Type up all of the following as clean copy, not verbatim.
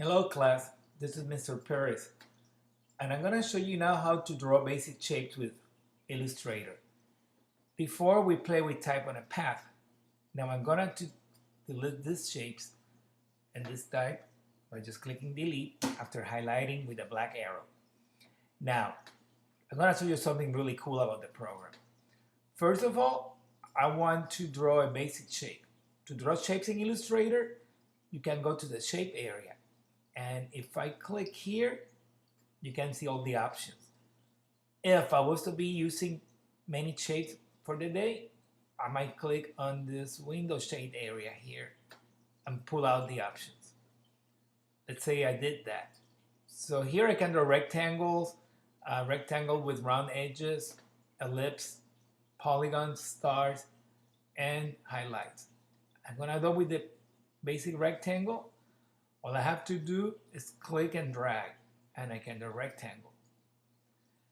Hello class, this is Mr. Perez and I'm going to show you now how to draw basic shapes with Illustrator. Before we play with type on a path, now I'm going to delete these shapes and this type by just clicking delete after highlighting with a black arrow. Now, I'm going to show you something really cool about the program. First of all, I want to draw a basic shape. To draw shapes in Illustrator, you can go to the shape area. And if I click here, you can see all the options. If I was to be using many shapes for the day, I might click on this window shade area here and pull out the options. Let's say I did that. So here I can draw rectangles, rectangle with round edges, ellipse, polygons, stars, and highlights. I'm gonna go with the basic rectangle. All I have to do is click and drag, and I can do a rectangle.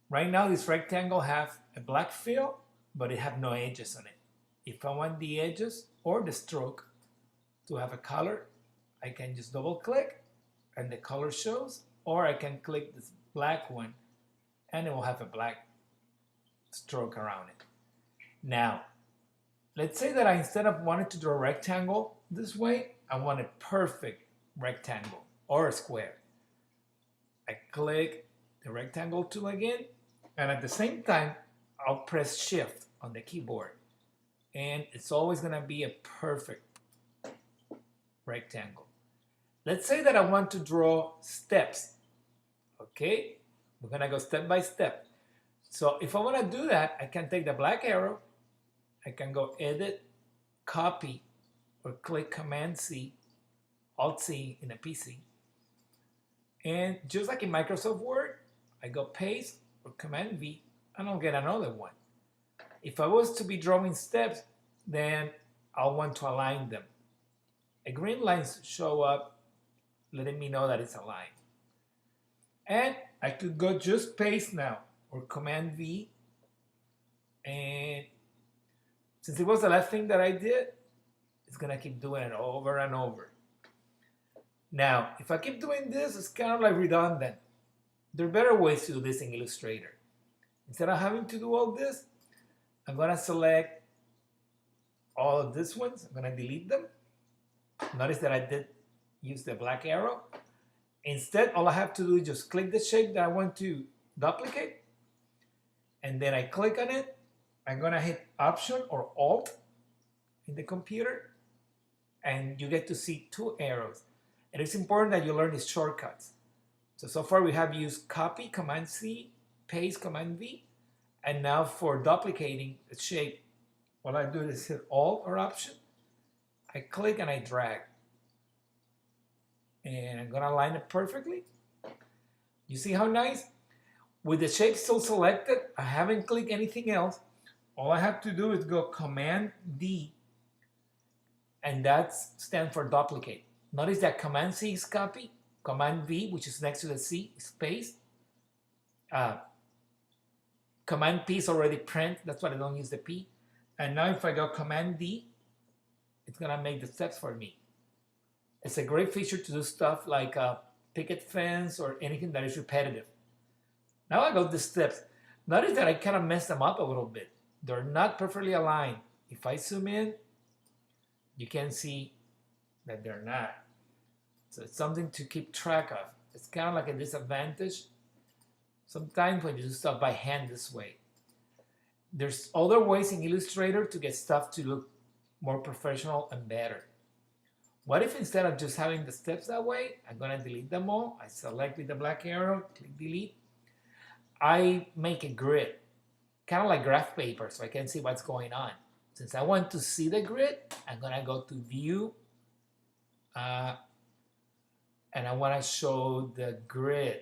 Right now, this rectangle have a black fill, but it have no edges on it. If I want the edges or the stroke to have a color, I can just double click and the color shows, or I can click this black one and it will have a black stroke around it. Now, let's say that I, instead of wanting to draw a rectangle this way, I want a perfect rectangle or a square. I click the rectangle tool again, and at the same time, I'll press shift on the keyboard, and it's always going to be a perfect rectangle. Let's say that I want to draw steps. Okay, we're going to go step by step. So if I want to do that, I can take the black arrow, I can go edit, copy, or click Command C, Alt C in a PC. And just like in Microsoft Word, I go paste or Command V and I'll get another one. If I was to be drawing steps, then I'll want to align them. A green line show up letting me know that it's aligned. And I could go just paste now or Command V, and since it was the last thing that I did, it's gonna keep doing it over and over. Now, if I keep doing this, it's kind of like redundant. There are better ways to do this in Illustrator. Instead of having to do all this, I'm going to select all of these ones. I'm going to delete them. Notice that I did use the black arrow. Instead, all I have to do is just click the shape that I want to duplicate. And then I click on it. I'm going to hit Option or Alt in the computer. And you get to see two arrows. And it's important that you learn these shortcuts. So far we have used copy, Command C, paste, Command V. And now for duplicating the shape, what I do is hit Alt or Option. I click and I drag. And I'm gonna align it perfectly. You see how nice? With the shape still selected, I haven't clicked anything else. All I have to do is go Command D, and that stands for duplicate. Notice that Command C is copy, Command V, which is next to the C, is paste. Command P is already print, that's why I don't use the P. And now if I go Command D, it's gonna make the steps for me. It's a great feature to do stuff like a picket fence or anything that is repetitive. Now I got the steps. Notice that I kind of messed them up a little bit. They're not perfectly aligned. If I zoom in, you can see that they're not. So it's something to keep track of. It's kind of like a disadvantage sometimes when you do stuff by hand this way. There's other ways in Illustrator to get stuff to look more professional and better. What if instead of just having the steps that way, I'm gonna delete them all. I select with the black arrow, click delete. I make a grid, kind of like graph paper, so I can see what's going on. Since I want to see the grid, I'm gonna go to View, and I want to show the grid.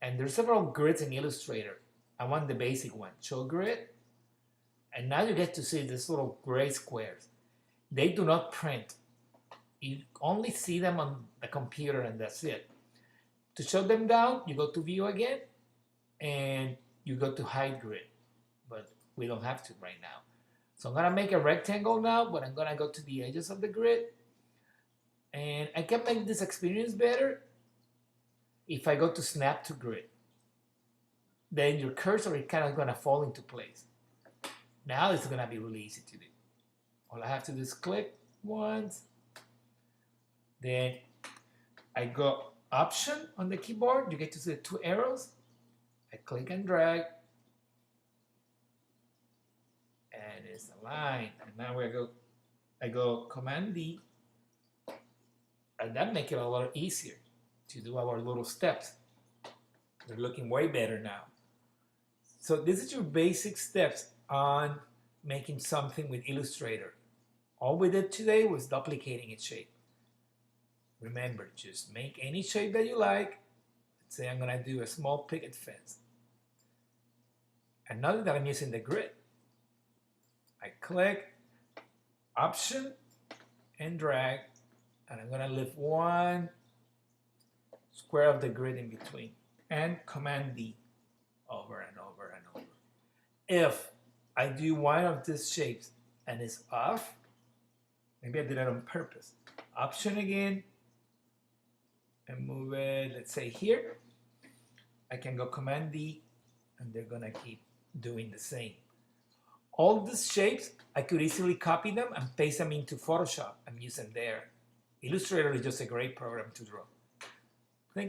And there's several grids in Illustrator. I want the basic one, show grid. And now you get to see these little gray squares. They do not print. You only see them on the computer and that's it. To show them down, you go to View again, and you go to Hide Grid. But we don't have to right now. So I'm gonna make a rectangle now, but I'm gonna go to the edges of the grid. And I can make this experience better if I go to snap to grid, then your cursor is kind of going to fall into place. Now it's going to be really easy to do. All I have to do is click once, then I go Option on the keyboard. You get to see the two arrows. I click and drag, and it's aligned. And now I go Command D, and that makes it a lot easier to do our little steps. They're looking way better now. So this is your basic steps on making something with Illustrator. All we did today was duplicating a shape. Remember, just make any shape that you like. Let's say I'm going to do a small picket fence. And now that I'm using the grid, I click Option and drag, and I'm going to leave one square of the grid in between, and Command D over and over and over. If I do one of these shapes and it's off, maybe I did it on purpose. Option again, and move it, let's say here. I can go Command D, and they're gonna keep doing the same. All these shapes, I could easily copy them and paste them into Photoshop and use them there. Illustrator is just a great program to draw.